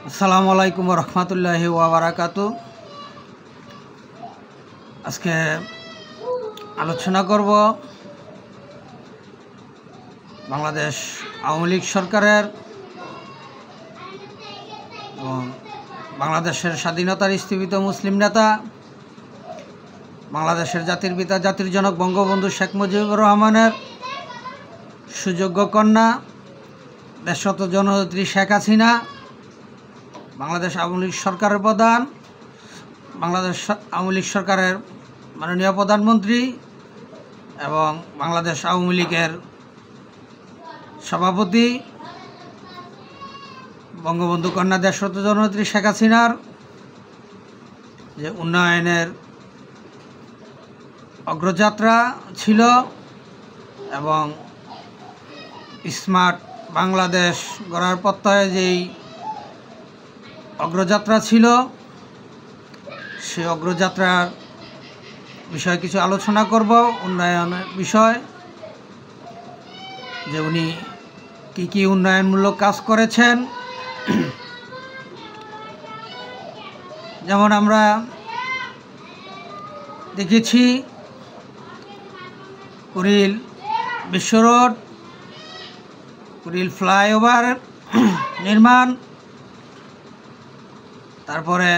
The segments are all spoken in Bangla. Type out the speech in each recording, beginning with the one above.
আসসালামু আলাইকুম রহমতুল্লাহি ওয়া বারাকাতু। আজকে আলোচনা করব বাংলাদেশ আওয়ামী লীগ সরকারের এবং বাংলাদেশের স্বাধীনতার স্থীপিত মুসলিম নেতা, বাংলাদেশের জাতির পিতা জাতির জনক বঙ্গবন্ধু শেখ মুজিবুর রহমানের সুযোগ্য কন্যা দেশরত জননেত্রী শেখ হাসিনা, বাংলাদেশ আওয়ামী লীগ সরকারের প্রধান, বাংলাদেশ আওয়ামী লীগ সরকারের মাননীয় প্রধানমন্ত্রী এবং বাংলাদেশ আওয়ামী লীগের সভাপতি বঙ্গবন্ধু কন্যা দেশরত জননেত্রী শেখ হাসিনার যে উন্নয়নের অগ্রযাত্রা ছিল এবং স্মার্ট বাংলাদেশ গড়ার প্রত্যয়ে যেই অগ্রযাত্রা ছিল, সেই অগ্রযাত্রার বিষয়ে কিছু আলোচনা করব। উন্নয়নের বিষয়, যে উনি কী উন্নয়নমূলক কাজ করেছেন। যেমন আমরা দেখেছি কুড়িল বিশ্ব রোড, কুড়িল ফ্লাইওভার নির্মাণ, তারপরে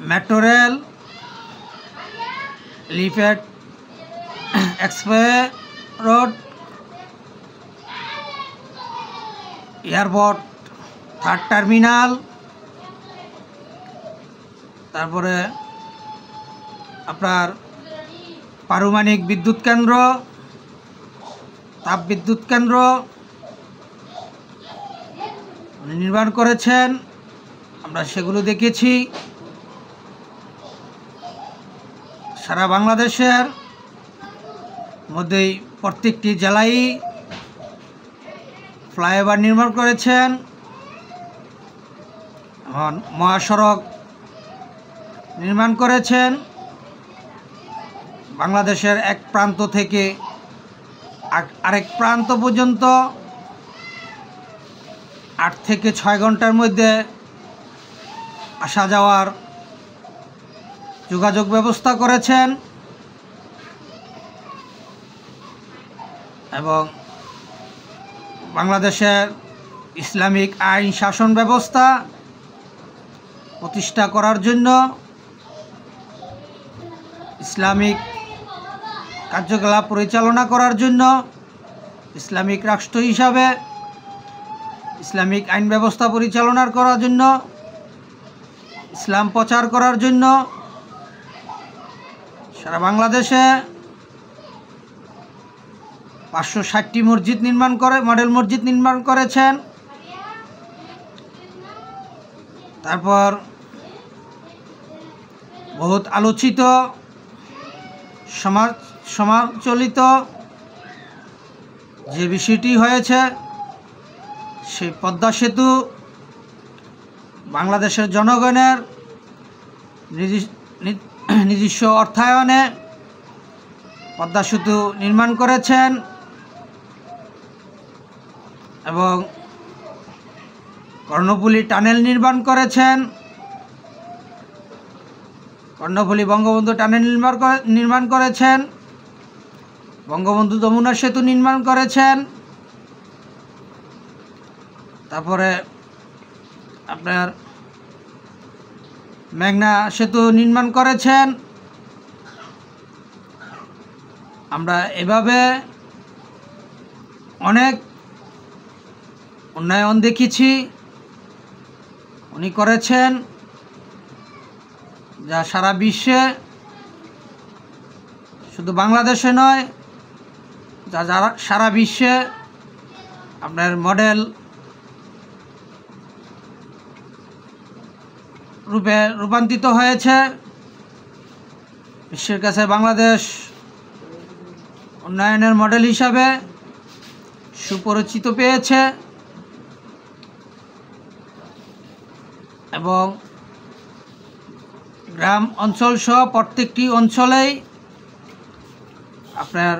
metro rail, elevated express road, airport third terminal, তারপরে আপনার পারমাণবিক বিদ্যুৎ কেন্দ্র, তাপ বিদ্যুৎ কেন্দ্র নির্মাণ করেছেন, আমরা সেগুলো দেখেছি। সারা বাংলাদেশের মধ্যেই প্রত্যেকটি জেলায় ফ্লাইওভার নির্মাণ করেছেন। এখন মহাসড়ক নির্মাণ করেছেন। বাংলাদেশের এক প্রান্ত থেকে আরেক প্রান্ত পর্যন্ত 8 থেকে 6 ঘন্টার মধ্যে আসা যাওয়ার যোগাযোগ ব্যবস্থা করেছেন এবং বাংলাদেশের ইসলামিক আইন শাসন ব্যবস্থা প্রতিষ্ঠা করার জন্য, ইসলামিক কার্যকলাপ পরিচালনা করার জন্য, ইসলামিক রাষ্ট্র হিসাবে ইসলামিক আইন ব্যবস্থা পরিচালনা করার জন্য, ইসলাম প্রচার করার জন্য সারা বাংলাদেশে 560টি মসজিদ নির্মাণ করে, মডেল মসজিদ নির্মাণ করেছেন। তারপর বহুত আলোচিত সমালোচিত যে বিষয়টি হয়েছে, সেই পদ্মা সেতু বাংলাদেশের জনগণের নিজস্ব অর্থায়নে পদ্মা সেতু নির্মাণ করেছেন এবং কর্ণফুলী টানেল নির্মাণ করেছেন। কর্ণফুলী বঙ্গবন্ধু টানেল নির্মাণ করেছেন, বঙ্গবন্ধু যমুনা সেতু নির্মাণ করেছেন, তারপরে আপনার মেঘনা সেতু নির্মাণ করেছেন। আমরা এভাবে অনেক উন্নয়ন দেখেছি উনি করেছেন, যা সারা বিশ্বে, শুধু বাংলাদেশে নয়, যা সারা বিশ্বে আপনার মডেল রূপে রূপান্তরিত হয়েছে। বিশ্বের কাছে বাংলাদেশ উন্নয়নের মডেল হিসাবে সুপরিচিত পেয়েছে এবং গ্রাম অঞ্চল সহ প্রত্যেকটি অঞ্চলেই আপনার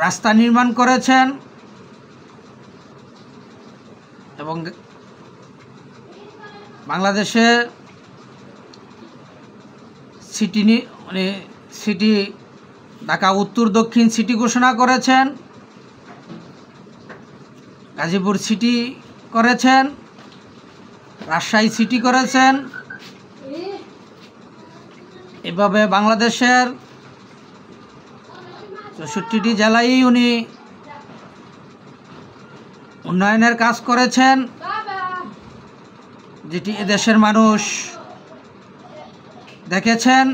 রাস্তা নির্মাণ করেছেন। এবং বাংলাদেশে সিটি ঢাকা উত্তর দক্ষিণ সিটি ঘোষণা করেছেন, গাজীপুর সিটি করেছেন, রাজশাহী সিটি করেছেন। এভাবে বাংলাদেশের 64টি জেলায় উনি উন্নয়নের কাজ করেছেন, যেটি এদেশের মানুষ দেখেছেন,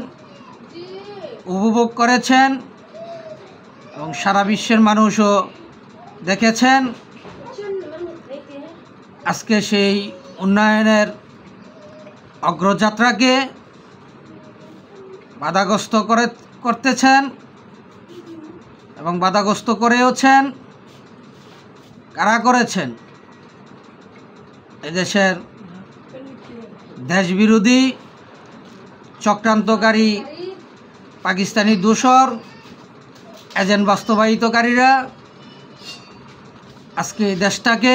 উপভোগ করেছেন এবং সারা বিশ্বের মানুষও দেখেছেন। আজকে সেই উন্নয়নের অগ্রযাত্রাকে বাধাগ্রস্ত করতেছেন এবং বাধাগ্রস্ত করেওছেন। কারা করেছেন? এদেশের দেশবিরোধী চক্রান্তকারী পাকিস্তানি দোসর এজেন্ট বাস্তবায়িতকারীরা আজকে দেশটাকে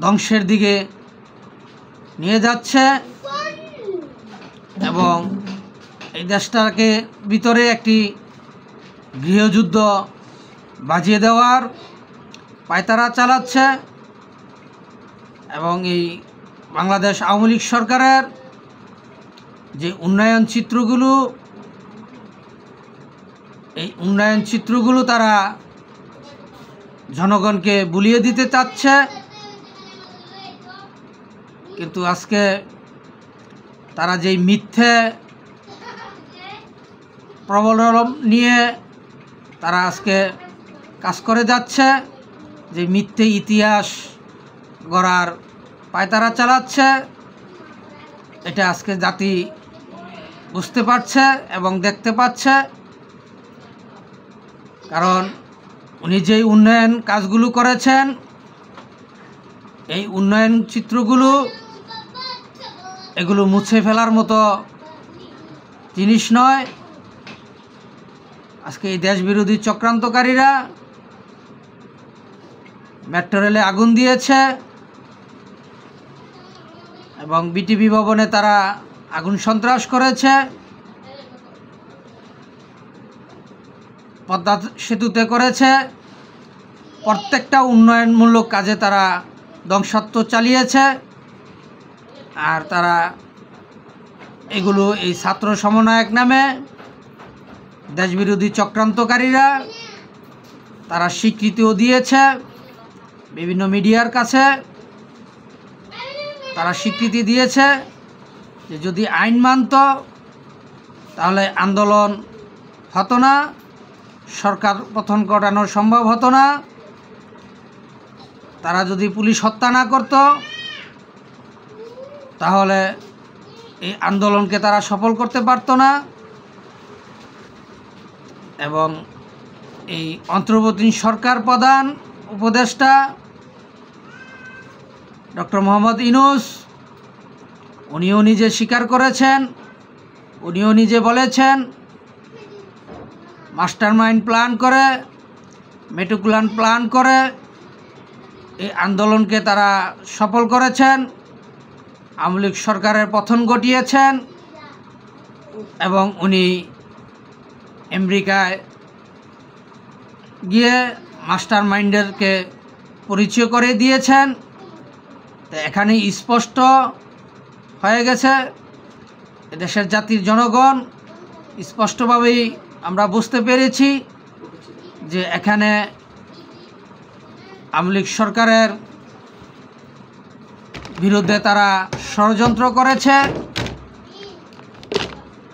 ধ্বংসের দিকে নিয়ে যাচ্ছে এবং এই দেশটাকে ভিতরে একটি গৃহযুদ্ধ বাজিয়ে দেওয়ার পায়তারা চালাচ্ছে এবং এই বাংলাদেশ আওয়ামী লীগ সরকারের যে উন্নয়ন চিত্রগুলো তারা জনগণকে বুলিয়ে দিতে চাচ্ছে। কিন্তু আজকে তারা যেই মিথ্যে প্রবলম্বন নিয়ে তারা আজকে কাজ করে যাচ্ছে, যে মিথ্যে ইতিহাস গড়ার পায়তারা চালাচ্ছে, এটা আজকে জাতি বুঝতে পারছে এবং দেখতে পাচ্ছে। কারণ উনি যেই উন্নয়ন কাজগুলো করেছেন, এই উন্নয়ন চিত্রগুলো এগুলো মুছে ফেলার মতো জিনিস নয়। আজকে এই দেশবিরোধী চক্রান্তকারীরা মেট্রো রেলে আগুন দিয়েছে এবং বিটিভি ভবনে তারা আগুন সন্ত্রাস করেছে, পদ্মা সেতুতে করেছে। প্রত্যেকটা উন্নয়নমূলক কাজে তারা ধ্বংসাত্মক চালিয়েছে। আর তারা এগুলো এই ছাত্র সমন্বয়ক নামে দেশবিরোধী চক্রান্তকারীরা তারা স্বীকৃতিও দিয়েছে বিভিন্ন মিডিয়ার কাছে। তারা স্বীকৃতি দিয়েছে যে যদি আইন মানত তাহলে আন্দোলন হতো না, সরকার পতন ঘটানো সম্ভব হতো না। তারা যদি পুলিশ হত্যা না করত তাহলে এই আন্দোলনকে তারা সফল করতে পারত না। এবং এই অন্তর্বর্তী সরকার প্রধান উপদেষ্টা ডক্টর মোহাম্মদ ইউনূস উনিও নিজে স্বীকার করেছেন, উনিও নিজে বলেছেন মাস্টারমাইন্ড প্ল্যান করে, মেটিকুলাস প্ল্যান করে এই আন্দোলনকে তারা সফল করেছেন, আওয়ামী লীগ সরকারের পতন ঘটিয়েছেন এবং উনি আমেরিকায় গিয়ে মাস্টারমাইন্ডেরকে পরিচয় করে দিয়েছেন। তো এখানে স্পষ্ট হয়ে গেছে, দেশের জাতির জনগণ স্পষ্টভাবেই আমরা বুঝতে পেরেছি যে এখানে আওয়ামী লীগ সরকারের বিরুদ্ধে তারা ষড়যন্ত্র করেছে।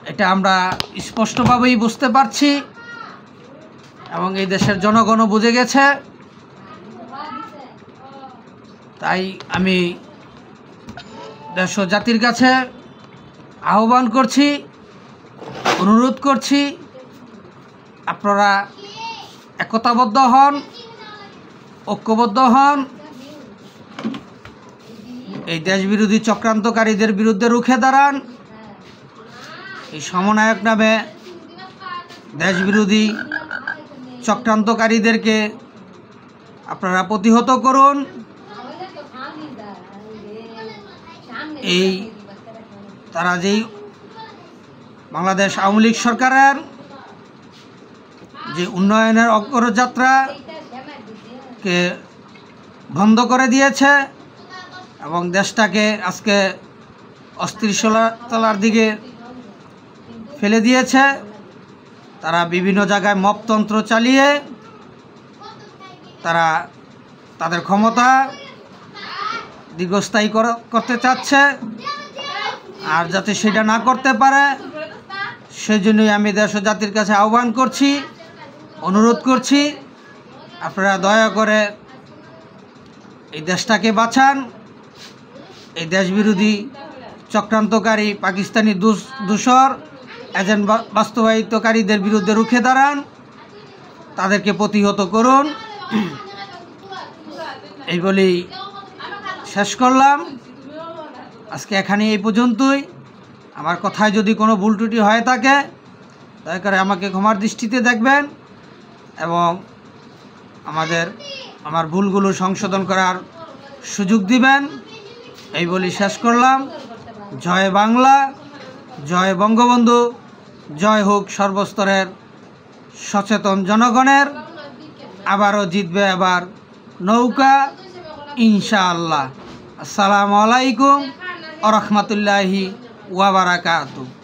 এটা আমরা স্পষ্টভাবেই বুঝতে পারছি এবং এই দেশের জনগণও বুঝে গেছে। তাই আমি দেশ ও জাতির কাছে আহ্বান করছি, অনুরোধ করছি, আপনারা একতাবদ্ধ হন, ঐক্যবদ্ধ হন, এই দেশবিরোধী চক্রান্তকারীদের বিরুদ্ধে রুখে দাঁড়ান। এই সমন্বয়ক নামে দেশবিরোধী চক্রান্তকারীদেরকে আপনারা প্রতিহত করুন। এই তারা যেই বাংলাদেশ আওয়ামী লীগ সরকারের যে উন্নয়নের অগ্রযাত্রাকে বন্ধ করে দিয়েছে এবং দেশটাকে আজকে অস্থিরতার দিকে ফেলে দিয়েছে। তারা বিভিন্ন জায়গায় মপতন্ত্র চালিয়ে তারা তাদের ক্ষমতা দীর্ঘস্থায়ী করতে চাচ্ছে, আর যাতে সেটা না করতে পারে সেজন্যই আমি দেশ ও জাতির কাছে আহ্বান করছি, অনুরোধ করছি, আপনারা দয়া করে এই দেশটাকে বাঁচান। এই দেশবিরোধী চক্রান্তকারী পাকিস্তানি দূষর এজেন্ট বাস্তবায়িতকারীদের বিরুদ্ধে রুখে দাঁড়ান, তাদেরকে প্রতিহত করুন। এই বলেই শেষ করলাম। আজকে এখানে এই পর্যন্তই। আমার কথায় যদি কোনো ভুল ত্রুটি হয়ে থাকে দয়া করে আমাকে ক্ষমার দৃষ্টিতে দেখবেন এবং আমার ভুলগুলো সংশোধন করার সুযোগ দিবেন। এই বলি শেষ করলাম। জয় বাংলা, জয় বঙ্গবন্ধু, জয় হোক সর্বস্তরের সচেতন জনগণের। আবারও জিতবে এবার নৌকা ইনশাআল্লাহ। আসসালামু আলাইকুম ওয়া রাহমাতুল্লাহি ওয়া বারাকাতুহু।